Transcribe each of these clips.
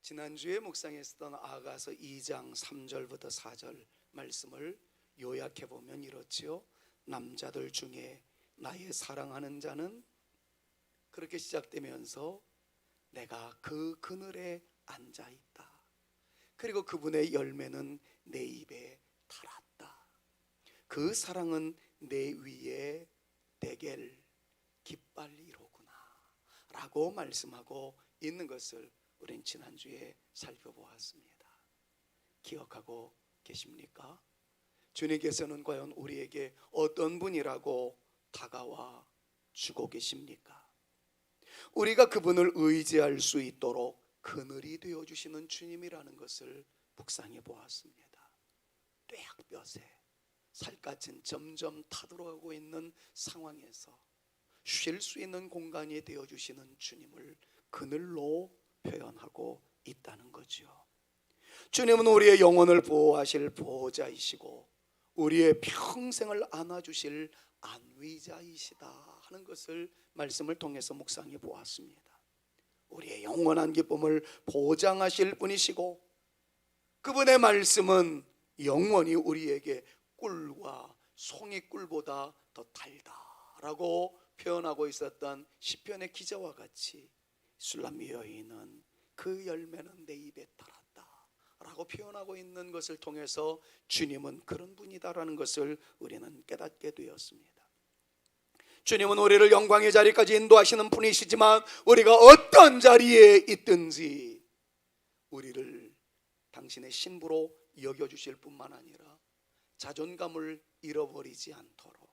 지난주에 묵상했었던 아가서 2장 3절부터 4절 말씀을 요약해 보면 이렇지요. 남자들 중에 나의 사랑하는 자는, 그렇게 시작되면서 내가 그 그늘에 앉아 있다. 그리고 그분의 열매는 내 입에 달았다. 그 사랑은 내 위에 대겔 깃발이로구나 라고 말씀하고 있는 것을 우린 지난주에 살펴보았습니다. 기억하고 계십니까? 주님께서는 과연 우리에게 어떤 분이라고 다가와 주고 계십니까? 우리가 그분을 의지할 수 있도록 그늘이 되어주시는 주님이라는 것을 묵상해 보았습니다. 뙤약볕에 살갗은 점점 타들어가고 있는 상황에서 쉴 수 있는 공간이 되어주시는 주님을 그늘로 표현하고 있다는 거죠. 주님은 우리의 영혼을 보호하실 보호자이시고 우리의 평생을 안아주실 안위자이시다 하는 것을 말씀을 통해서 묵상해 보았습니다. 우리의 영원한 기쁨을 보장하실 분이시고 그분의 말씀은 영원히 우리에게 꿀과 송이꿀보다 더 달다라고 표현하고 있었던 시편의 기자와 같이 술람미 여인은 그 열매는 내 입에 달았다 라고 표현하고 있는 것을 통해서 주님은 그런 분이다라는 것을 우리는 깨닫게 되었습니다. 주님은 우리를 영광의 자리까지 인도하시는 분이시지만 우리가 어떤 자리에 있든지 우리를 당신의 신부로 여겨주실 뿐만 아니라 자존감을 잃어버리지 않도록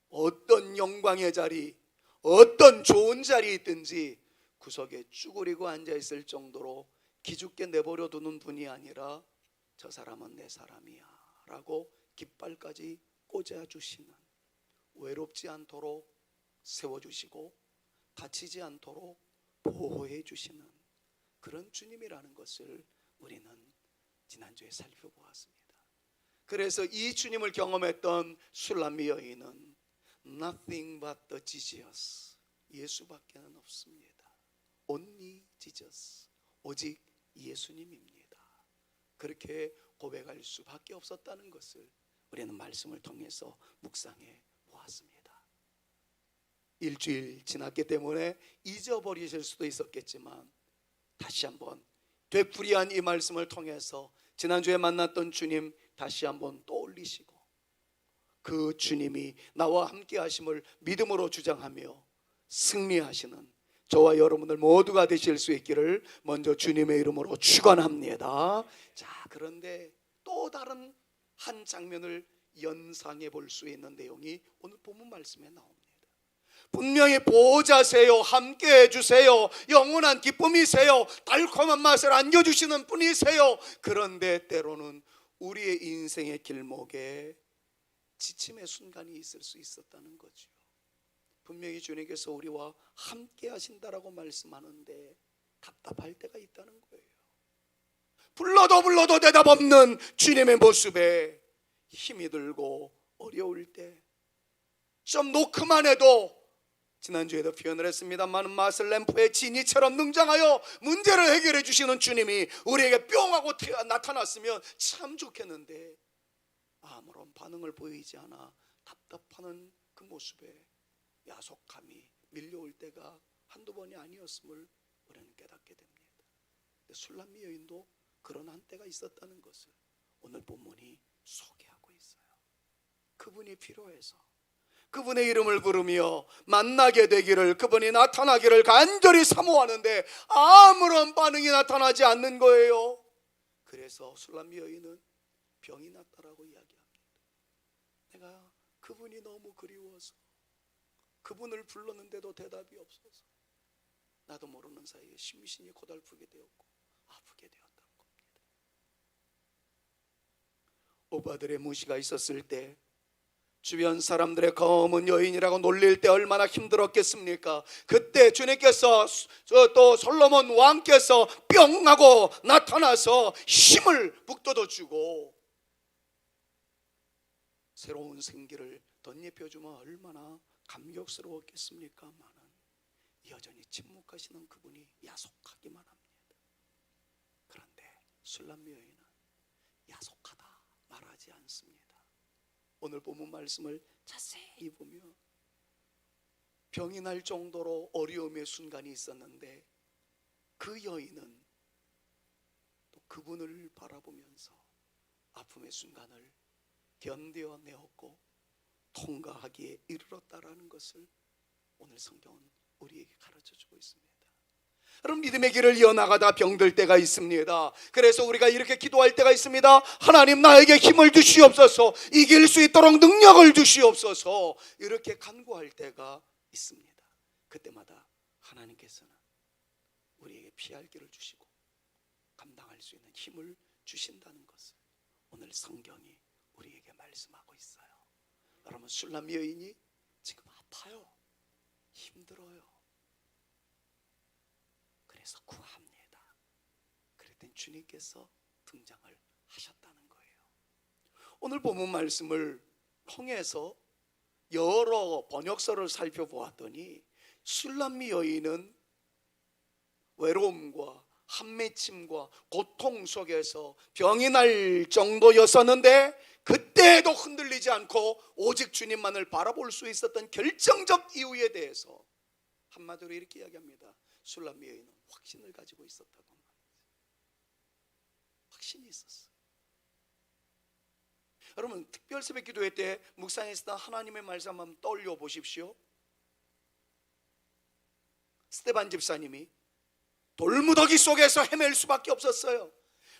어떤 영광의 자리, 어떤 좋은 자리에 있든지 구석에 쭈그리고 앉아있을 정도로 기죽게 내버려 두는 분이 아니라 저 사람은 내 사람이야 라고 깃발까지 꽂아주시는, 외롭지 않도록 세워주시고 다치지 않도록 보호해 주시는 그런 주님이라는 것을 우리는 지난주에 살펴보았습니다. 그래서 이 주님을 경험했던 술람미 여인은 Nothing but the Jesus, 예수밖에는 없습니다. Only Jesus, 오직 예수님입니다. 그렇게 고백할 수밖에 없었다는 것을 우리는 말씀을 통해서 묵상해 보았습니다. 일주일 지났기 때문에 잊어버리실 수도 있었겠지만 다시 한번 되풀이한 이 말씀을 통해서 지난주에 만났던 주님 다시 한번 떠올리시고 그 주님이 나와 함께 하심을 믿음으로 주장하며 승리하시는 저와 여러분들 모두가 되실 수 있기를 먼저 주님의 이름으로 축원합니다. 자, 그런데 또 다른 한 장면을 연상해 볼 수 있는 내용이 오늘 본문 말씀에 나옵니다. 분명히 보호자세요, 함께 해주세요, 영원한 기쁨이세요, 달콤한 맛을 안겨주시는 분이세요. 그런데 때로는 우리의 인생의 길목에 지침의 순간이 있을 수 있었다는 거죠. 분명히 주님께서 우리와 함께 하신다라고 말씀하는데 답답할 때가 있다는 거예요. 불러도 대답 없는 주님의 모습에 힘이 들고 어려울 때, 좀 놓기만 해도 지난주에도 표현을 했습니다만 마슬 램프의 지니처럼 등장하여 문제를 해결해 주시는 주님이 우리에게 뿅 하고 나타났으면 참 좋겠는데 아무런 반응을 보이지 않아 답답하는 그 모습에 야속함이 밀려올 때가 한두 번이 아니었음을 우리는 깨닫게 됩니다. 술람미 여인도 그런 한때가 있었다는 것을 오늘 본문이 소개하고 있어요. 그분이 필요해서 그분의 이름을 부르며 만나게 되기를, 그분이 나타나기를 간절히 사모하는데 아무런 반응이 나타나지 않는 거예요. 그래서 술람미 여인은 병이 났다라고 이야기합니다. 내가 그분이 너무 그리워서 그분을 불렀는데도 대답이 없어서 나도 모르는 사이에 심신이 고달프게 되었고 아프게 되었다는 겁니다. 오바들의 무시가 있었을 때 주변 사람들의 검은 여인이라고 놀릴 때 얼마나 힘들었겠습니까? 그때 주님께서 또 솔로몬 왕께서 뿅 하고 나타나서 힘을 북돋아주고 새로운 생기를 덧입혀주면 얼마나 감격스러웠겠습니까마는 여전히 침묵하시는 그분이 야속하기만 합니다. 술람미 여인은 야속하다 말하지 않습니다. 오늘 본문 말씀을 자세히 보면 병이 날 정도로 어려움의 순간이 있었는데 그 여인은 또 그분을 바라보면서 아픔의 순간을 견뎌내었고 통과하기에 이르렀다라는 것을 오늘 성경은 우리에게 가르쳐주고 있습니다. 여러분, 믿음의 길을 이어나가다 병들 때가 있습니다. 그래서 우리가 이렇게 기도할 때가 있습니다. 하나님, 나에게 힘을 주시옵소서, 이길 수 있도록 능력을 주시옵소서, 이렇게 간구할 때가 있습니다. 그때마다 하나님께서는 우리에게 피할 길을 주시고 감당할 수 있는 힘을 주신다는 것을 오늘 성경이 우리에게 말씀하고 있어요. 여러분, 술람 여인이 지금 아파요. 힘들어요. 그래서 구합니다. 그랬더니 주님께서 등장을 하셨다는 거예요. 오늘 본문 말씀을 통해서 여러 번역서를 살펴보았더니 술람미 여인은 외로움과 한맺힘과 고통 속에서 병이 날 정도였었는데 그때에도 흔들리지 않고 오직 주님만을 바라볼 수 있었던 결정적 이유에 대해서 한마디로 이렇게 이야기합니다. 술람미 여인은 확신을 가지고 있었다고 합니다. 확신이 있었어요. 여러분, 특별 새벽 기도회 때 묵상했던 하나님의 말씀 한번 떠올려 보십시오. 스데반 집사님이 돌무더기 속에서 헤맬 수밖에 없었어요.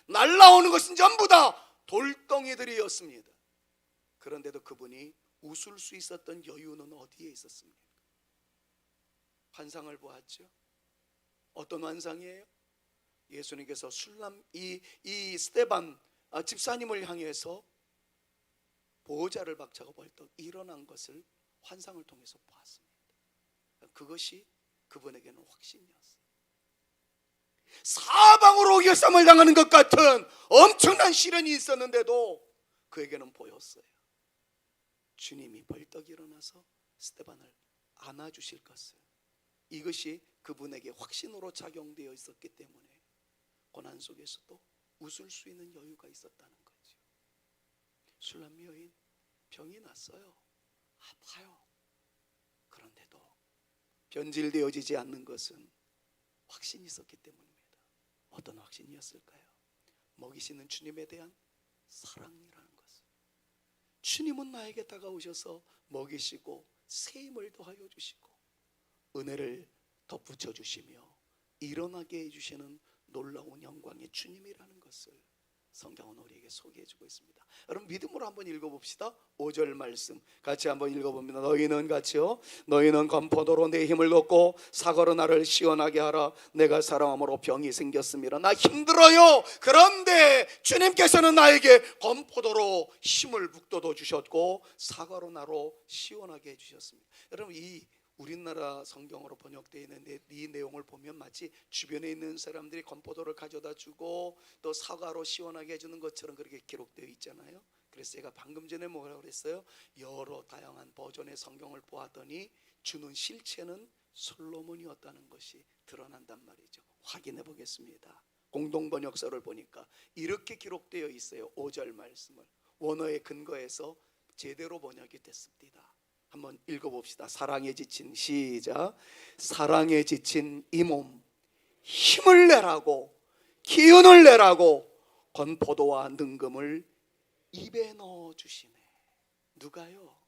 날라오는 것은 전부 다 돌덩이들이었습니다. 그런데도 그분이 웃을 수 있었던 여유는 어디에 있었습니까? 환상을 보았죠. 어떤 환상이에요? 예수님께서 술람 이 스데반 집사님을 향해서 보호자를 박차고 벌떡 일어난 것을 환상을 통해서 보았습니다. 그것이 그분에게는 확신이었어요. 사방으로 오겨쌈을 당하는 것 같은 엄청난 시련이 있었는데도 그에게는 보였어요. 주님이 벌떡 일어나서 스데반을 안아주실 것을, 이것이 그분에게 확신으로 작용되어 있었기 때문에 고난 속에서도 웃을 수 있는 여유가 있었다는 거죠. 술람미 여인 병이 났어요. 아파요. 그런데도 변질되어지지 않는 것은 확신이 있었기 때문입니다. 어떤 확신이었을까요? 먹이시는 주님에 대한 사랑이라는 것을. 주님은 나에게 다가오셔서 먹이시고 새 힘을 더하여 주시고 은혜를 덧붙여 주시며 일어나게 해주시는 놀라운 영광의 주님이라는 것을 성경은 우리에게 소개해 주고 있습니다. 여러분, 믿음으로 한번 읽어봅시다. 5절 말씀 같이 한번 읽어봅니다. 너희는 같이요. 너희는 건포도로 내 힘을 얻고 사과로 나를 시원하게 하라. 내가 사랑함으로 병이 생겼습니다. 나 힘들어요. 그런데 주님께서는 나에게 건포도로 힘을 북돋워 주셨고 사과로 나로 시원하게 해주셨습니다. 여러분, 이 우리나라 성경으로 번역되어 있는 이 내용을 보면 마치 주변에 있는 사람들이 건포도를 가져다 주고 또 사과로 시원하게 해주는 것처럼 그렇게 기록되어 있잖아요. 그래서 제가 방금 전에 뭐라고 그랬어요? 여러 다양한 버전의 성경을 보았더니 주는 실체는 솔로몬이었다는 것이 드러난단 말이죠. 확인해 보겠습니다. 공동번역서를 보니까 이렇게 기록되어 있어요. 5절 말씀을 원어에 근거해서 제대로 번역이 됐습니다. 한번 읽어봅시다. 사랑에 지친, 시작. 사랑에 지친 이 몸 힘을 내라고, 기운을 내라고 건포도와 능금을 입에 넣어주시네. 누가요?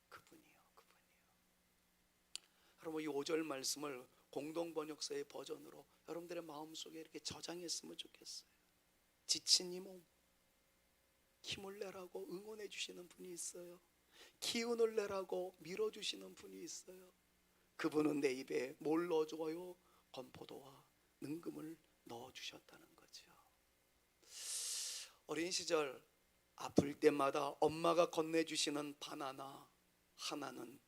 그분이요. 여러분, 이 5절 말씀을 공동번역서의 버전으로 여러분들의 마음속에 이렇게 저장했으면 좋겠어요. 지친 이 몸 힘을 내라고 응원해 주시는 분이 있어요. 기운을 내라고 밀어주시는 분이 있어요. 그분은 내 입에 뭘 넣어줘요? 건포도와 능금을 넣어주셨다는 거죠. 어린 시절 아플 때마다 엄마가 건네주시는 바나나 하나는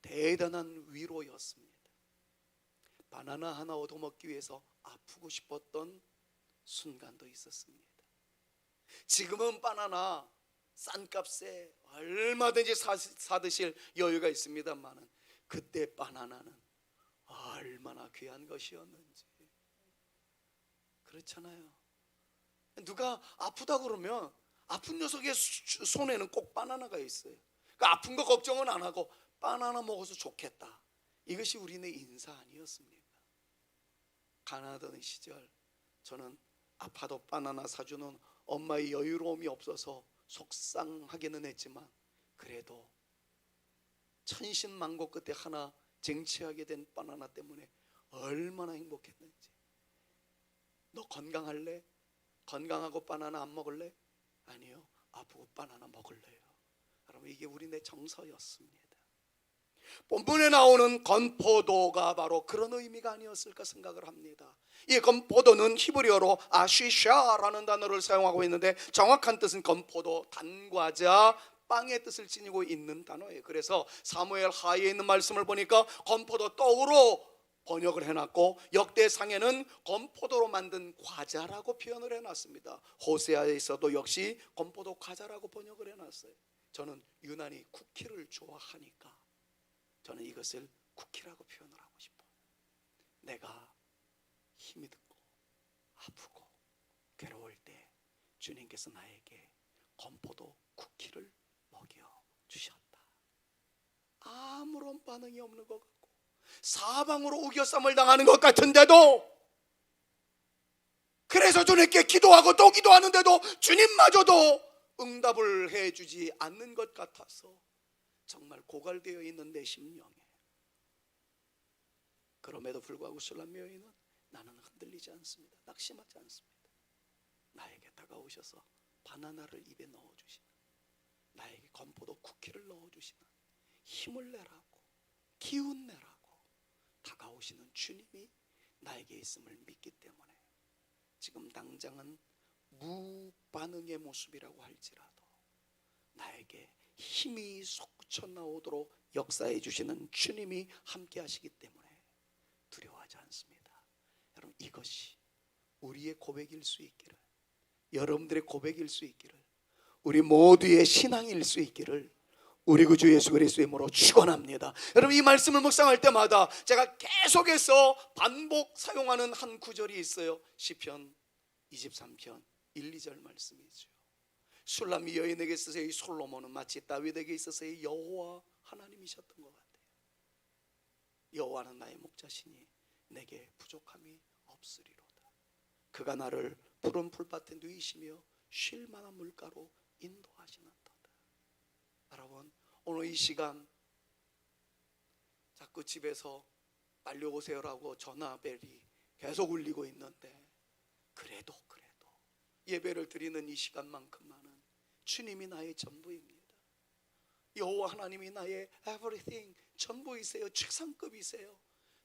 대단한 위로였습니다. 바나나 하나 얻어먹기 위해서 아프고 싶었던 순간도 있었습니다. 지금은 바나나 싼 값에 얼마든지 사드실 여유가 있습니다만은 그때 바나나는 얼마나 귀한 것이었는지. 그렇잖아요. 누가 아프다 그러면 아픈 녀석의 손에는 꼭 바나나가 있어요. 그러니까 아픈 거 걱정은 안 하고 바나나 먹어서 좋겠다. 이것이 우리네 인사 아니었습니까? 가난하던 시절 저는 아파도 바나나 사주는 엄마의 여유로움이 없어서 속상하기는 했지만 그래도 천신만고 끝에 하나 쟁취하게 된 바나나 때문에 얼마나 행복했는지. 너 건강할래? 건강하고 바나나 안 먹을래? 아니요, 아프고 바나나 먹을래요. 여러분, 이게 우리네 정서였습니다. 본문에 나오는 건포도가 바로 그런 의미가 아니었을까 생각을 합니다. 이 건포도는 히브리어로 아쉬샤라는 단어를 사용하고 있는데 정확한 뜻은 건포도, 단과자, 빵의 뜻을 지니고 있는 단어예요. 그래서 사무엘 하에 있는 말씀을 보니까 건포도 떡으로 번역을 해놨고 역대상에는 건포도로 만든 과자라고 표현을 해놨습니다. 호세아에서도 역시 건포도 과자라고 번역을 해놨어요. 저는 유난히 쿠키를 좋아하니까 저는 이것을 쿠키라고 표현을 하고 싶어요. 내가 힘이 들고 아프고 괴로울 때 주님께서 나에게 건포도 쿠키를 먹여주셨다. 아무런 반응이 없는 것 같고 사방으로 우겨쌈을 당하는 것 같은데도, 그래서 주님께 기도하고 또 기도하는데도 주님마저도 응답을 해주지 않는 것 같아서 정말 고갈되어 있는 내 심령에, 그럼에도 불구하고 술람 여인은 나는 흔들리지 않습니다. 낙심하지 않습니다. 나에게 다가오셔서 바나나를 입에 넣어주시는, 나에게 건포도 쿠키를 넣어주시는, 힘을 내라고 기운 내라고 다가오시는 주님이 나에게 있음을 믿기 때문에 지금 당장은 무반응의 모습이라고 할지라도 나에게 힘이 솟구쳐 나오도록 역사해 주시는 주님이 함께 하시기 때문에 두려워하지 않습니다. 여러분, 이것이 우리의 고백일 수 있기를, 여러분들의 고백일 수 있기를, 우리 모두의 신앙일 수 있기를 우리 구주 예수 그리스도의 이름으로 축원합니다. 여러분, 이 말씀을 묵상할 때마다 제가 계속해서 반복 사용하는 한 구절이 있어요. 시편 23편 1, 2절 말씀이죠. 술람이 여인에게 있어서의 이 솔로몬은 마치 다윗에게 있어서의 여호와 하나님이셨던 것 같아요. 여호와는 나의 목자시니 내게 부족함이 없으리로다. 그가 나를 푸른 풀밭에 누이시며 쉴 만한 물가로 인도하시는 터다. 여러분, 오늘 이 시간 자꾸 집에서 빨리 오세요라고 전화벨이 계속 울리고 있는데 그래도 예배를 드리는 이 시간만큼만은 주님이 나의 전부입니다. 여호와 하나님이 나의 everything, 전부이세요. 최상급이세요.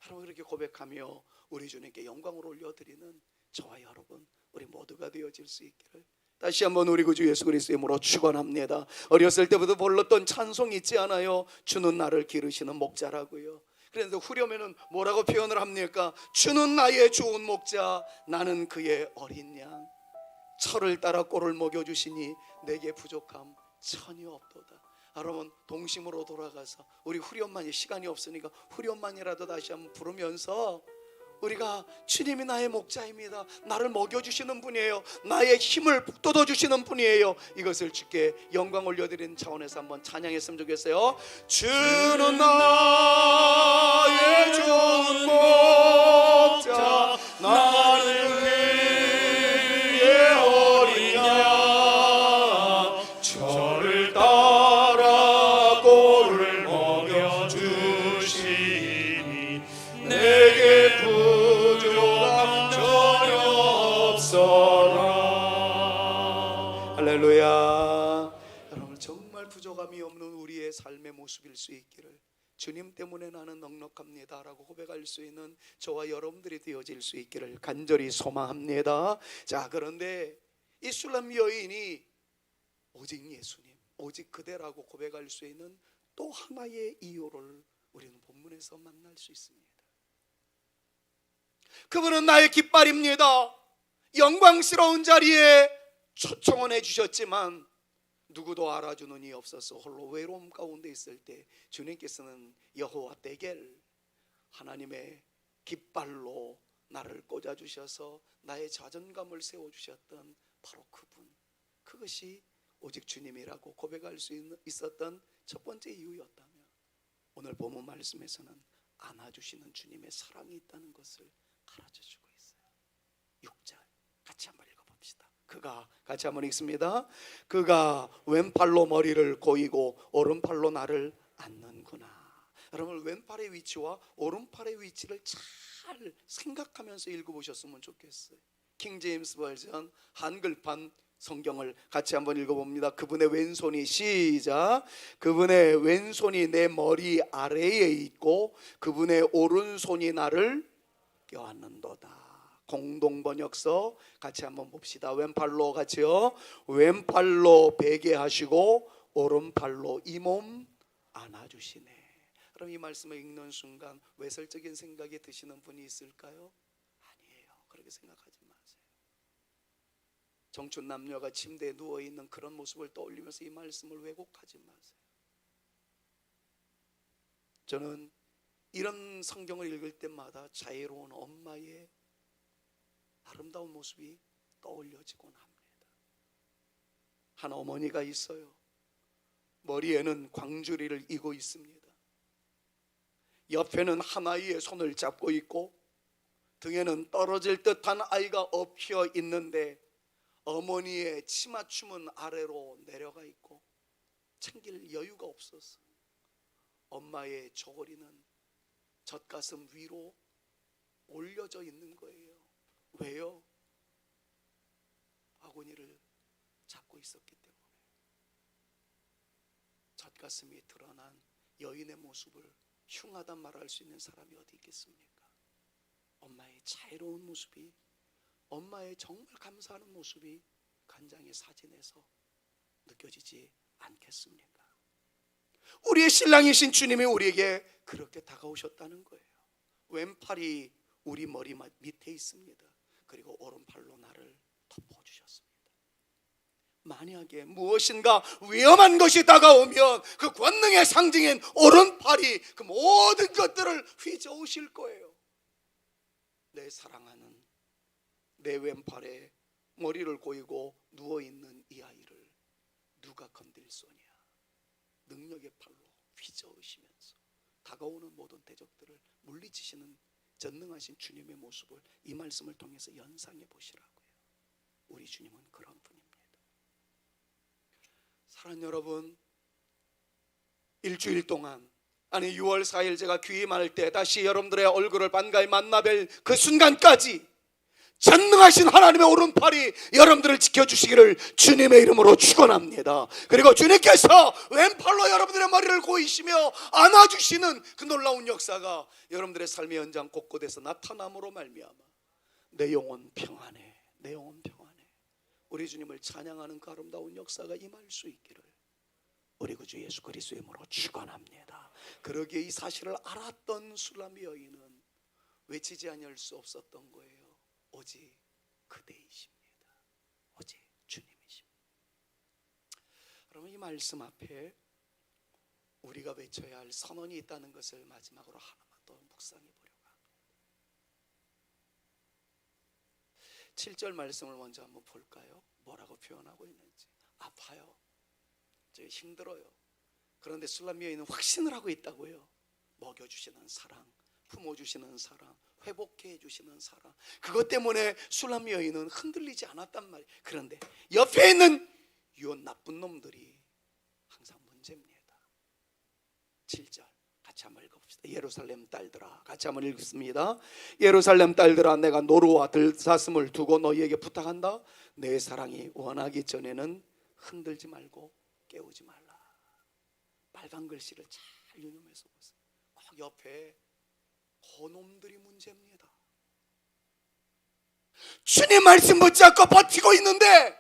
여러분, 이렇게 고백하며 우리 주님께 영광을 올려드리는 저와 여러분, 우리 모두가 되어질 수 있기를 다시 한번 우리 구주 예수 그리스도의 이름으로 축원합니다. 어렸을 때부터 불렀던 찬송이 있지 않아요? 주는 나를 기르시는 목자라고요. 그런데 후렴에는 뭐라고 표현을 합니까? 주는 나의 좋은 목자, 나는 그의 어린 양. 철을 따라 꼴을 먹여주시니 내게 부족함 전혀 없도다. 여러분, 동심으로 돌아가서 우리 후렴만이, 시간이 없으니까 후렴만이라도 다시 한번 부르면서 우리가 주님이 나의 목자입니다, 나를 먹여주시는 분이에요, 나의 힘을 북돋워주시는 분이에요, 이것을 주께 영광 올려드리는 차원에서 한번 찬양했으면 좋겠어요. 주는 나의 좋은 목자, 나는 그의 어린 양. 저를 따라 꼴을 먹여주시니 내게 부족함 전혀 없어라. 할렐루야. 여러분, 정말 부족함이 없는 우리의 삶의 모습일 수 있기를, 주님 때문에 나는 넉넉합니다 라고 고백할 수 있는 저와 여러분들이 되어질 수 있기를 간절히 소망합니다. 자, 그런데 이 술람 여인이 오직 예수님, 오직 그대라고 고백할 수 있는 또 하나의 이유를 우리는 본문에서 만날 수 있습니다. 그분은 나의 깃발입니다. 영광스러운 자리에 초청을 해주셨지만 누구도 알아주는 이 없어서 홀로 외로움 가운데 있을 때 주님께서는 여호와 데겔, 하나님의 깃발로 나를 꽂아주셔서 나의 자존감을 세워주셨던 바로 그분, 그것이 오직 주님이라고 고백할 수 있었던 첫 번째 이유였다면, 오늘 본문 말씀에서는 안아주시는 주님의 사랑이 있다는 것을 가르쳐주고 있어요. 6절 같이 한번 읽어봅시다. 그가, 같이 한번 읽습니다. 그가 왼팔로 머리를 고이고 오른팔로 나를 안는구나. 여러분, 왼팔의 위치와 오른팔의 위치를 잘 생각하면서 읽어보셨으면 좋겠어요. 킹 제임스 버전 한글판 성경을 같이 한번 읽어봅니다. 그분의 왼손이, 시작, 그분의 왼손이 내 머리 아래에 있고 그분의 오른손이 나를 껴안는도다. 공동번역서 같이 한번 봅시다. 왼팔로 같이요. 왼팔로 베게 하시고 오른팔로 이 몸 안아주시네. 그럼 이 말씀을 읽는 순간 외설적인 생각이 드시는 분이 있을까요? 아니에요. 그렇게 생각하지 마세요. 청춘 남녀가 침대에 누워있는 그런 모습을 떠올리면서 이 말씀을 왜곡하지 마세요. 저는 이런 성경을 읽을 때마다 자애로운 엄마의 아름다운 모습이 떠올려지곤 합니다. 한 어머니가 있어요. 머리에는 광주리를 이고 있습니다. 옆에는 한 아이의 손을 잡고 있고 등에는 떨어질 듯한 아이가 엎혀 있는데 어머니의 치맞춤은 아래로 내려가 있고 챙길 여유가 없어서 엄마의 저고리는 젖가슴 위로 올려져 있는 거예요. 왜요? 아구니를 잡고 있었기 때문에. 젖가슴이 드러난 여인의 모습을 흉하단 말할 수 있는 사람이 어디 있겠습니까? 엄마의 자애로운 모습이, 엄마의 정말 감사하는 모습이 간장의 사진에서 느껴지지 않겠습니까? 우리의 신랑이신 주님이 우리에게 그렇게 다가오셨다는 거예요. 왼팔이 우리 머리 밑에 있습니다. 그리고 오른팔로 나를 덮어주셨습니다. 만약에 무엇인가 위험한 것이 다가오면 그 권능의 상징인 오른팔이 그 모든 것들을 휘저으실 거예요. 내 사랑하는 내 왼팔에 머리를 고이고 누워있는 이 아이를 누가 건들 소냐. 능력의 팔로 휘저으시면서 다가오는 모든 대적들을 물리치시는 전능하신 주님의 모습을 이 말씀을 통해서 연상해 보시라고요. 우리 주님은 그런 분입니다. 사랑하는 여러분, 일주일 동안, 아니 6월 4일 제가 귀임할 때 다시 여러분들의 얼굴을 반가이 만나뵐 그 순간까지 전능하신 하나님의 오른팔이 여러분들을 지켜주시기를 주님의 이름으로 축원합니다. 그리고 주님께서 왼팔로 여러분들의 머리를 고이시며 안아주시는 그 놀라운 역사가 여러분들의 삶의 현장 곳곳에서 나타남으로 말미암아 내 영혼 평안해, 내 영혼 평안해, 우리 주님을 찬양하는 그 아름다운 역사가 임할 수 있기를 우리 구주 예수 그리스도의 이름으로 축원합니다. 그러기에 이 사실을 알았던 술람 여인은 외치지 아니할 수 없었던 거예요. 오직 그대이십니다. 오직 주님이십니다. 그러면 이 말씀 앞에 우리가 외쳐야 할 선언이 있다는 것을 마지막으로 하나만 더 묵상해 보려고 합니다. 7절 말씀을 먼저 한번 볼까요? 뭐라고 표현하고 있는지. 아파요, 힘들어요. 그런데 술람 여인은 확신을 하고 있다고요. 먹여주시는 사랑, 품어주시는 사랑, 회복해 주시는 사랑, 그것 때문에 술람 여인은 흔들리지 않았단 말이에요. 그런데 옆에 있는 요 나쁜 놈들이 항상 문제입니다. 7절 같이 한번 읽어봅시다. 예루살렘 딸들아, 같이 한번 읽습니다. 예루살렘 딸들아, 내가 노루와 들사슴을 두고 너희에게 부탁한다. 내 사랑이 원하기 전에는 흔들지 말고 깨우지 말라. 빨간 글씨를 잘 유념해서 보세요. 꼭 옆에 그놈들이 문제입니다. 주님 말씀 붙잡고 버티고 있는데,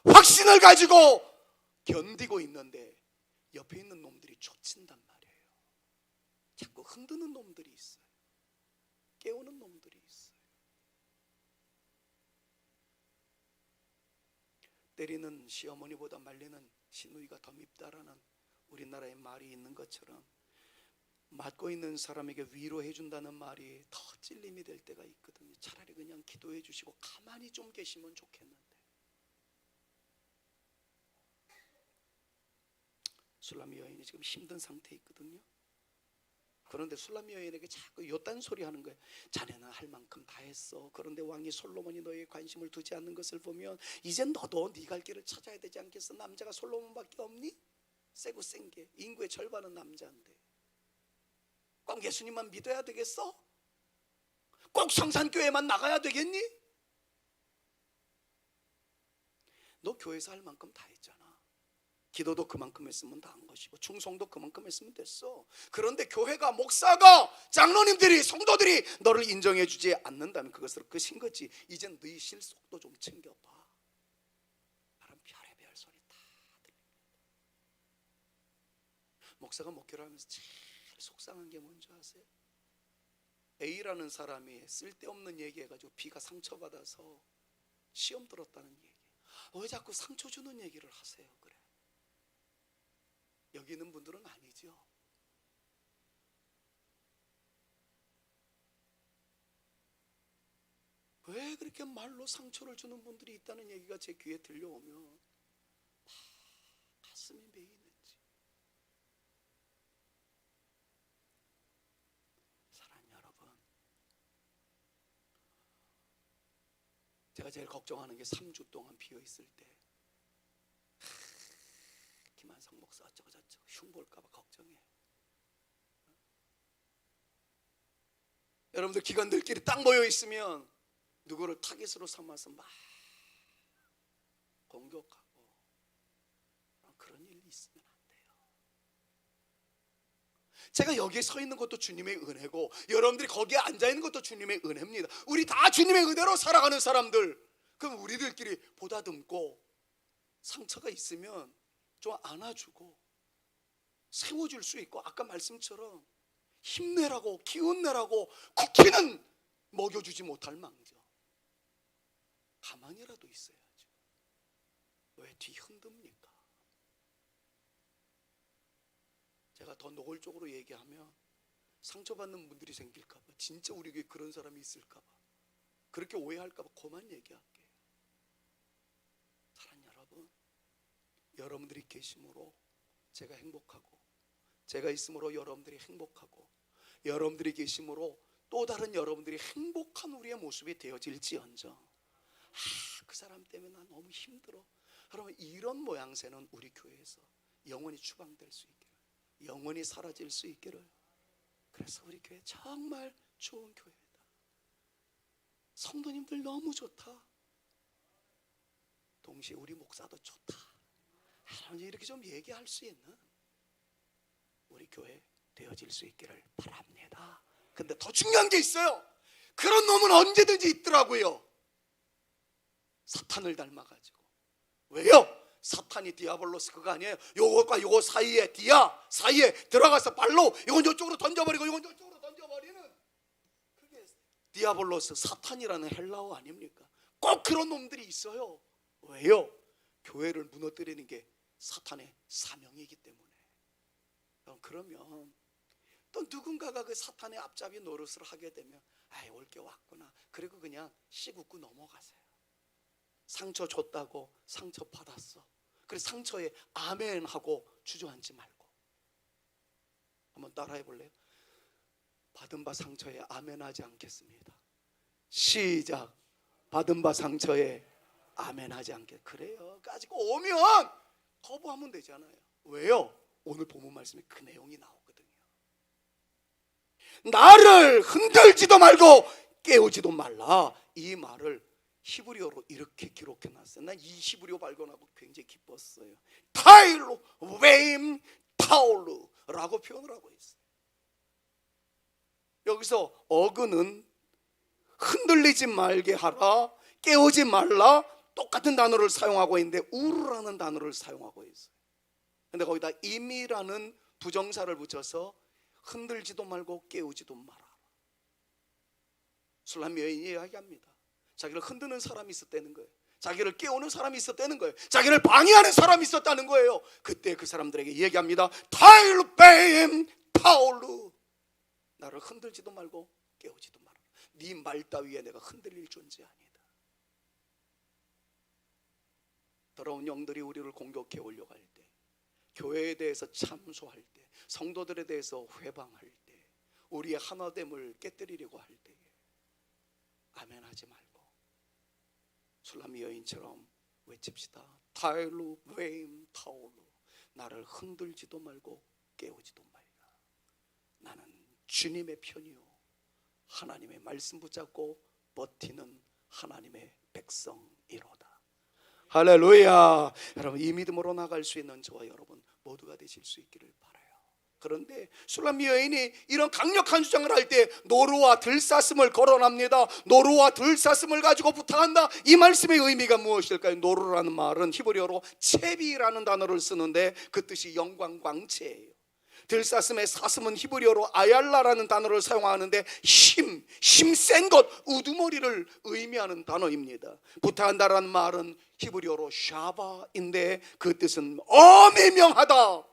확신을 가지고 견디고 있는데 옆에 있는 놈들이 쫓친단 말이에요. 자꾸 흔드는 놈들이 있어요. 깨우는 놈들이 있어요. 때리는 시어머니보다 말리는 시누이가 더 밉다라는 우리나라의 말이 있는 것처럼 맞고 있는 사람에게 위로해 준다는 말이 더 찔림이 될 때가 있거든요. 차라리 그냥 기도해 주시고 가만히 좀 계시면 좋겠는데 술람미 여인이 지금 힘든 상태에 있거든요. 그런데 술람미 여인에게 자꾸 요딴 소리 하는 거예요. 자네는 할 만큼 다 했어. 그런데 왕이 솔로몬이 너에게 관심을 두지 않는 것을 보면 이젠 너도 네 갈 길을 찾아야 되지 않겠어? 남자가 솔로몬밖에 없니? 세고 센 게 인구의 절반은 남자인데 꼭 예수님만 믿어야 되겠어? 꼭 성산교회만 나가야 되겠니? 너 교회에서 할 만큼 다 했잖아. 기도도 그만큼 했으면 다 한 것이고 충성도 그만큼 했으면 됐어. 그런데 교회가, 목사가, 장로님들이, 성도들이 너를 인정해 주지 않는다면 그것으로 끝인 거지. 이젠 네 실속도 좀 챙겨봐. 바람 별의별 소리 다 들립니다. 목사가 목회를 하면서 제일 속상한 게 뭔지 아세요? A라는 사람이 쓸데없는 얘기해가지고 B가 상처받아서 시험 들었다는 얘기. 왜 자꾸 상처 주는 얘기를 하세요? 그래. 여기 있는 분들은 아니죠. 왜 그렇게 말로 상처를 주는 분들이 있다는 얘기가 제 귀에 들려오면 가슴이 메이는지. 사랑하는 여러분, 제가 제일 걱정하는 게 3주 동안 비어있을 때 김한성 목사 어쩌고 저쩌고 흉볼까봐 걱정해요. 여러분들 기관들끼리 딱 모여있으면 누구를 타깃으로 삼아서 막 공격하고 그런 일이 있으면 안 돼요. 제가 여기에 서 있는 것도 주님의 은혜고 여러분들이 거기에 앉아있는 것도 주님의 은혜입니다. 우리 다 주님의 은혜로 살아가는 사람들. 그럼 우리들끼리 보다듬고 상처가 있으면 좀 안아주고 세워줄 수 있고, 아까 말씀처럼 힘내라고 기운내라고 쿠키는 먹여주지 못할 망정 가만히라도 있어야죠. 왜 뒤 흔듭니까? 제가 더 노골적으로 얘기하면 상처받는 분들이 생길까봐, 진짜 우리 교회에 그런 사람이 있을까봐, 그렇게 오해할까봐 그만 얘기할게요. 사랑하는 여러분, 여러분들이 계심으로 제가 행복하고, 제가 있음으로 여러분들이 행복하고, 여러분들이 계심으로 또 다른 여러분들이 행복한 우리의 모습이 되어질지언정 그 사람 때문에 나 너무 힘들어. 그러면 이런 모양새는 우리 교회에서 영원히 추방될 수 있기를, 영원히 사라질 수 있기를. 그래서 우리 교회 정말 좋은 교회다. 성도님들 너무 좋다. 동시에 우리 목사도 좋다. 이렇게 좀 얘기할 수 있는 우리 교회 되어질 수 있기를 바랍니다. 근데 더 중요한 게 있어요. 그런 놈은 언제든지 있더라고요. 사탄을 닮아가지고. 왜요? 사탄이 디아블로스 그거 아니에요? 요것과 요거 사이에, 디아 사이에 들어가서 발로 이건 이쪽으로 던져버리고 이건 이쪽으로 던져버리는, 그게 디아블로스, 사탄이라는 헬라어 아닙니까? 꼭 그런 놈들이 있어요. 왜요? 교회를 무너뜨리는 게 사탄의 사명이기 때문에. 그러면 또 누군가가 그 사탄의 앞잡이 노릇을 하게 되면 올 게 왔구나, 그리고 그냥 씩 웃고 넘어가세요. 상처 줬다고 상처 받았어, 그래서 상처에 아멘 하고 주저앉지 말고 한번 따라해 볼래요? 받은 바 상처에 아멘 하지 않겠습니다. 시작. 받은 바 상처에 아멘 하지 않겠. 그래요. 가지고 오면 거부하면 되잖아요. 왜요? 오늘 본문 말씀에 그 내용이 나오거든요. 나를 흔들지도 말고 깨우지도 말라. 이 말을 히브리어로 이렇게 기록해 놨어요. 난 이 히브리어 발견하고 굉장히 기뻤어요. 타일로 웨임 타올루라고 표현을 하고 있어요. 여기서 어근은 흔들리지 말게 하라, 깨우지 말라, 똑같은 단어를 사용하고 있는데 우르라는 단어를 사용하고 있어요. 근데 거기다 임이라는 부정사를 붙여서 흔들지도 말고 깨우지도 마라. 술람 여인이 이야기합니다. 자기를 흔드는 사람이 있었다는 거예요. 자기를 깨우는 사람이 있었다는 거예요. 자기를 방해하는 사람이 있었다는 거예요. 그때 그 사람들에게 얘기합니다. 타일루 베임 타올루, 나를 흔들지도 말고 깨우지도 마라. 네 말 따위에 내가 흔들릴 존재 아니다. 더러운 영들이 우리를 공격해 오려고 할 때 교회에 대해서 참소할 때, 성도들에 대해서 회방할 때, 우리의 하나됨을 깨뜨리려고 할 때에 아멘 하지 말고 술람미 여인처럼 외칩시다. 타일루 웨임 타올루. 나를 흔들지도 말고 깨우지도 말라. 나는 주님의 편이요 하나님의 말씀 붙잡고 버티는 하나님의 백성이로다. 할렐루야. 여러분, 이 믿음으로 나갈 수 있는 저와 여러분 모두가 되실 수 있기를 바라요. 그런데 술람미 여인이 이런 강력한 주장을 할 때 노루와 들사슴을 거론합니다. 노루와 들사슴을 가지고 부탁한다. 이 말씀의 의미가 무엇일까요? 노루라는 말은 히브리어로 체비라는 단어를 쓰는데 그 뜻이 영광, 광채예요. 들사슴의 사슴은 히브리어로 아얄라라는 단어를 사용하는데 힘센 것, 우두머리를 의미하는 단어입니다. 부탁한다라는 말은 히브리어로 샤바인데 그 뜻은 어매명하다,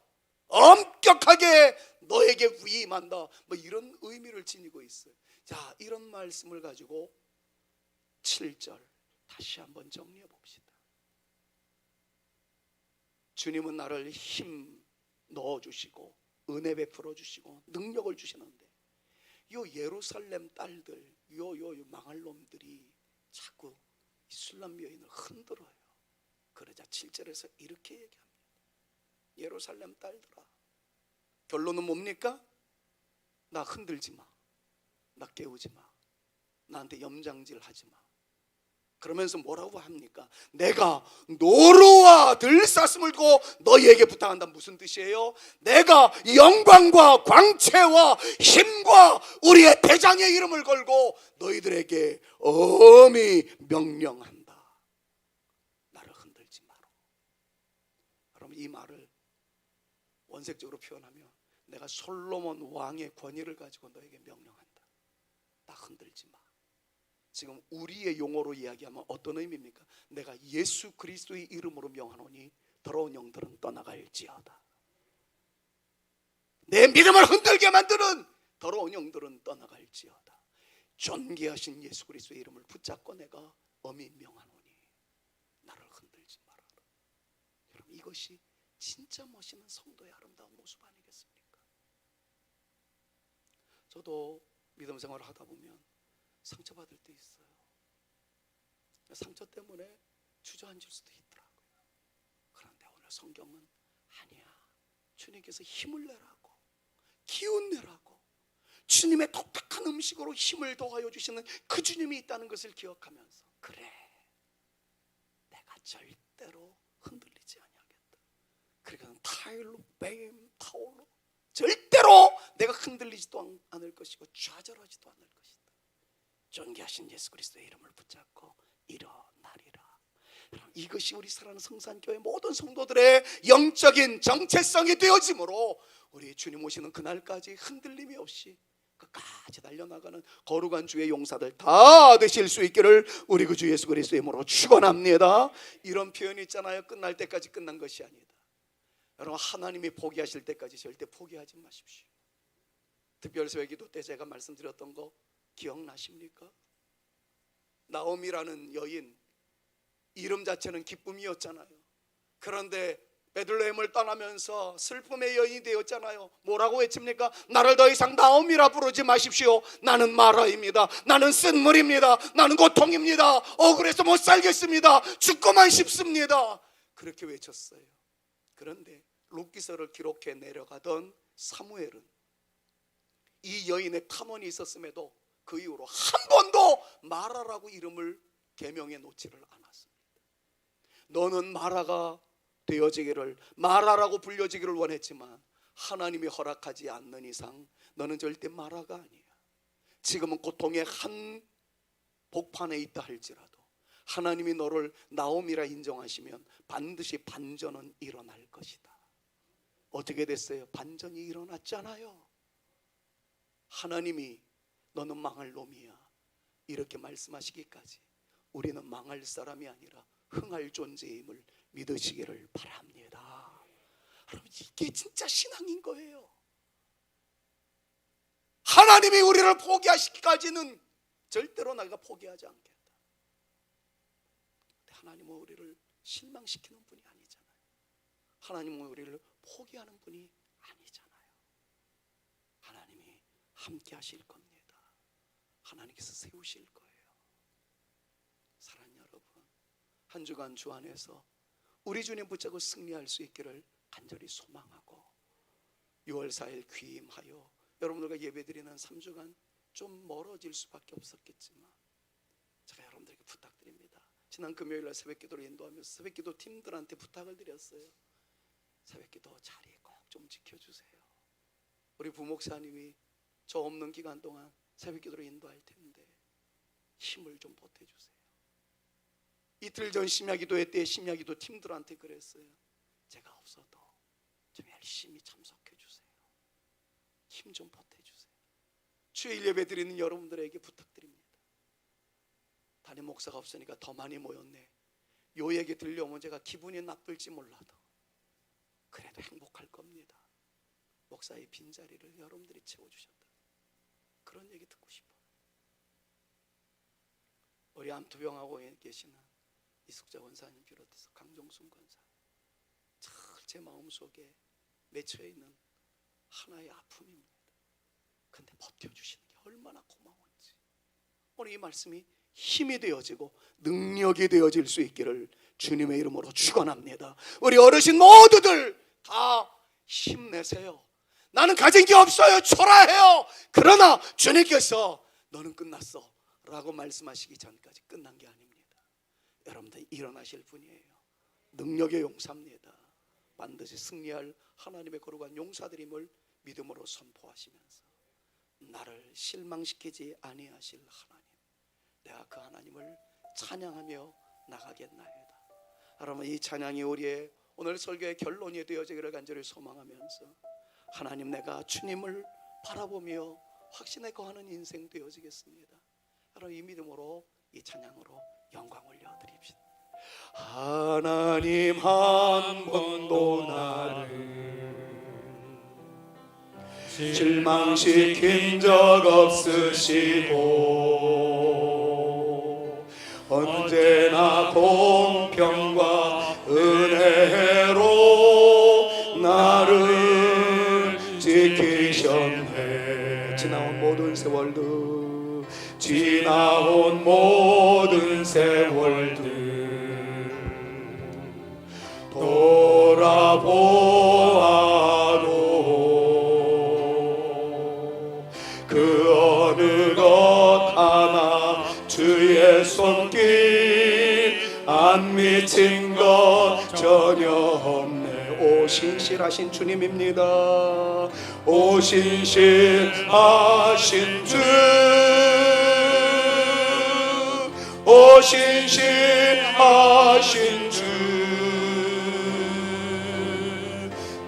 엄격하게 너에게 위임한다, 뭐 이런 의미를 지니고 있어요. 자, 이런 말씀을 가지고 7절 다시 한번 정리해 봅시다. 주님은 나를 힘 넣어주시고 은혜 베풀어 주시고 능력을 주시는데 요 예루살렘 딸들, 요 망할 놈들이 자꾸 술람미 여인을 흔들어요. 그러자 7절에서 이렇게 얘기합니다. 예루살렘 딸들아, 결론은 뭡니까? 나 흔들지 마, 나 깨우지 마, 나한테 염장질 하지 마. 그러면서 뭐라고 합니까? 내가 노루와 들사슴을 두고 너희에게 부탁한다. 무슨 뜻이에요? 내가 영광과 광채와 힘과 우리의 대장의 이름을 걸고 너희들에게 엄히 명령한다. 나를 흔들지 마라. 여러분, 이 말을 원색적으로 표현하면 내가 솔로몬 왕의 권위를 가지고 너에게 명령한다. 나 흔들지 마. 지금 우리의 용어로 이야기하면 어떤 의미입니까? 내가 예수 그리스도의 이름으로 명하노니 더러운 영들은 떠나갈지어다. 내 믿음을 흔들게 만드는 더러운 영들은 떠나갈지어다. 존귀하신 예수 그리스도의 이름을 붙잡고 내가 엄히 명하노니 나를 흔들지 말아라. 여러분, 이것이 진짜 멋있는 성도의 아름다운 모습 아니겠습니까? 저도 믿음 생활을 하다 보면 상처받을 때 있어요. 상처 때문에 주저앉을 수도 있더라고요. 그런데 오늘 성경은 아니야, 주님께서 힘을 내라고, 기운 내라고, 주님의 독특한 음식으로 힘을 더하여 주시는 그 주님이 있다는 것을 기억하면서 그래, 내가 절대로 흔들리지 아니하겠다. 그러니까 타일로 뱀 타올로 절대로 내가 흔들리지도 않을 것이고 좌절하지도 않을 것이다. 존귀하신 예수 그리스도의 이름을 붙잡고 일어나리라. 이것이 우리 사랑하는 성산교회 모든 성도들의 영적인 정체성이 되어지므로 우리 주님 오시는 그날까지 흔들림이 없이 끝까지 달려나가는 거룩한 주의 용사들 다 되실 수 있기를 우리 그 주 예수 그리스도의 이름으로 축원합니다. 이런 표현이 있잖아요. 끝날 때까지 끝난 것이 아니다. 여러분, 하나님이 포기하실 때까지 절대 포기하지 마십시오. 특별서의 기도 때 제가 말씀드렸던 거 기억나십니까? 나오미라는 여인, 이름 자체는 기쁨이었잖아요. 그런데 베들레헴을 떠나면서 슬픔의 여인이 되었잖아요. 뭐라고 외칩니까? 나를 더 이상 나오미라 부르지 마십시오. 나는 마라입니다. 나는 쓴물입니다. 나는 고통입니다. 억울해서 못 살겠습니다. 죽고만 싶습니다. 그렇게 외쳤어요. 그런데 룻기서를 기록해 내려가던 사무엘은 이 여인의 탐언이 있었음에도 그 이후로 한 번도 마라라고 이름을 계명해 놓지를 않았습니다. 너는 마라가 되어지기를, 마라라고 불려지기를 원했지만 하나님이 허락하지 않는 이상 너는 절대 마라가 아니야. 지금은 고통의 한 복판에 있다 할지라도 하나님이 너를 나옴이라 인정하시면 반드시 반전은 일어날 것이다. 어떻게 됐어요? 반전이 일어났잖아요. 하나님이 너는 망할 놈이야 이렇게 말씀하시기까지 우리는 망할 사람이 아니라 흥할 존재임을 믿으시기를 바랍니다. 여러분, 이게 진짜 신앙인 거예요. 하나님이 우리를 포기하시기까지는 절대로 내가 포기하지 않겠다. 하나님은 우리를 실망시키는 분이 아니잖아요. 하나님은 우리를 포기하는 분이 아니잖아요. 하나님이 함께 하실 겁니다. 하나님께서 세우실 거예요. 사랑하는 여러분, 한 주간 주 안에서 우리 주님 붙잡고 승리할 수 있기를 간절히 소망하고 6월 4일 귀임하여 여러분들과 예배드리는 3주간 좀 멀어질 수밖에 없었겠지만 제가 여러분들에게 부탁드립니다. 지난 금요일날 새벽기도를 인도하면서 새벽기도 팀들한테 부탁을 드렸어요. 새벽기도 자리 꼭 좀 지켜주세요. 우리 부목사님이 저 없는 기간 동안 새벽기도를 인도할 텐데 힘을 좀 보태주세요. 이틀 전 심야기도회 때 심야기도 팀들한테 그랬어요. 제가 없어도 좀 열심히 참석해주세요. 힘 좀 보태주세요. 주일 예배 드리는 여러분들에게 부탁드립니다. 담임 목사가 없으니까 더 많이 모였네. 요 얘기 들려오면 제가 기분이 나쁠지 몰라도 그래도 행복할 겁니다. 목사의 빈자리를 여러분들이 채워주셨다. 그런 얘기 듣고 싶어요. 우리 암투병하고 계시는 이숙자 권사님 비롯해서 강종순 권사, 늘 제 마음속에 맺혀 있는 하나의 아픔입니다. 근데 버텨주시는 게 얼마나 고마운지 오늘 이 말씀이 힘이 되어지고 능력이 되어질 수 있기를 주님의 이름으로 축원합니다. 우리 어르신 모두들 다 힘내세요. 나는 가진 게 없어요, 초라해요. 그러나 주님께서 너는 끝났어 라고 말씀하시기 전까지 끝난 게 아닙니다. 여러분들 일어나실 분이에요. 능력의 용사입니다. 반드시 승리할 하나님의 거룩한 용사들임을 믿음으로 선포하시면서 나를 실망시키지 아니하실 하나님, 내가 그 하나님을 찬양하며 나가겠나이다. 여러분, 이 찬양이 우리의 오늘 설교의 결론이 되어지기를 간절히 소망하면서 하나님, 내가 주님을 바라보며 확신에 거하는 인생 되어지겠습니다. 여러분, 이 믿음으로 이 찬양으로 영광 올려드립시다. 하나님 한 번도 나를 실망시킨 적 없으시고 언제나 공평과 은혜로 나를 지키셨네. 지나온 모든 세월들 돌아보아도 그 어느 것 하나 주의 손길 안 미친 것 전혀 없네. 오 신실하신 주님입니다. 오 신실하신 주, 오 신실하신 주,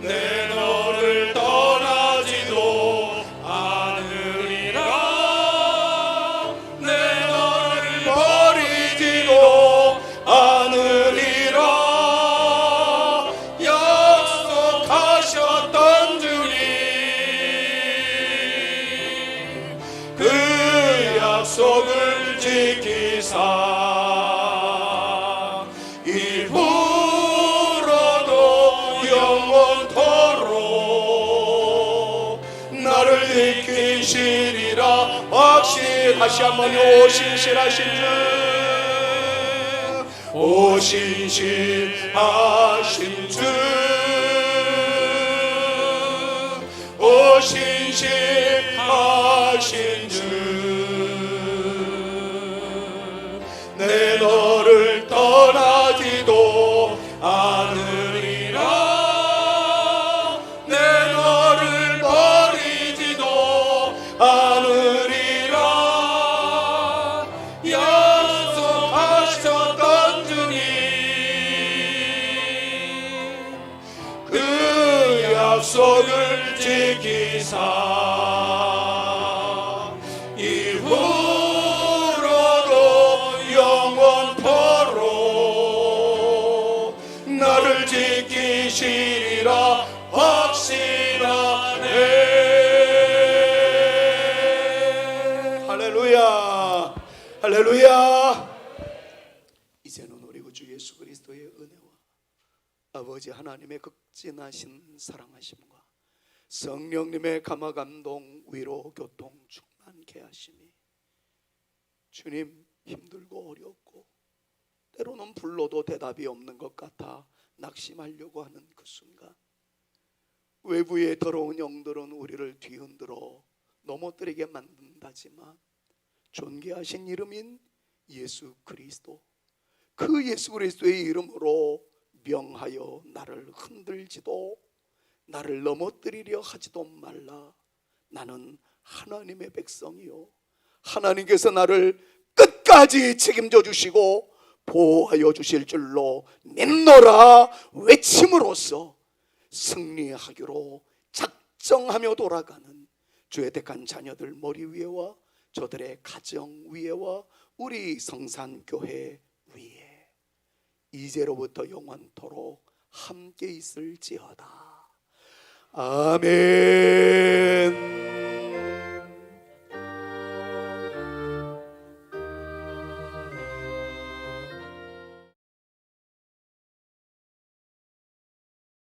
내 너를 떠나지도 않으리라, 내 너를 버리지도 않으리라 약속하셨던 주님, 그 약속을 지키사 이후로도 영원토록 나를 지키시리라 확신. 다시 한번 오 신실하신 주, 오 신실하신 주, 오 신실하신 주, 내 너를 떠나지도 않으리라, 내 너를 버리지도 않으리라 약속하셨던 주님, 그 약속을 지키사 이후로도 영원토록 나를 지키시리라 확신하네. 할렐루야, 할렐루야. 이제는 우리 구주 예수 그리스도의 은혜와 아버지 하나님의 그 진하신 사랑하심과 성령님의 감화감동 위로 교통 충만케 하심이 주님 힘들고 어렵고 때로는 불러도 대답이 없는 것 같아 낙심하려고 하는 그 순간 외부의 더러운 영들은 우리를 뒤흔들어 넘어뜨리게 만든다지만 존귀하신 이름인 예수 그리스도, 그 예수 그리스도의 이름으로 명하여 나를 흔들지도 나를 넘어뜨리려 하지도 말라. 나는 하나님의 백성이요 하나님께서 나를 끝까지 책임져 주시고 보호하여 주실 줄로 믿노라 외침으로써 승리하기로 작정하며 돌아가는 주의 택한 자녀들 머리 위에와 저들의 가정 위에와 우리 성산교회 위에 이제로부터 영원토록 함께 있을지어다. 아멘.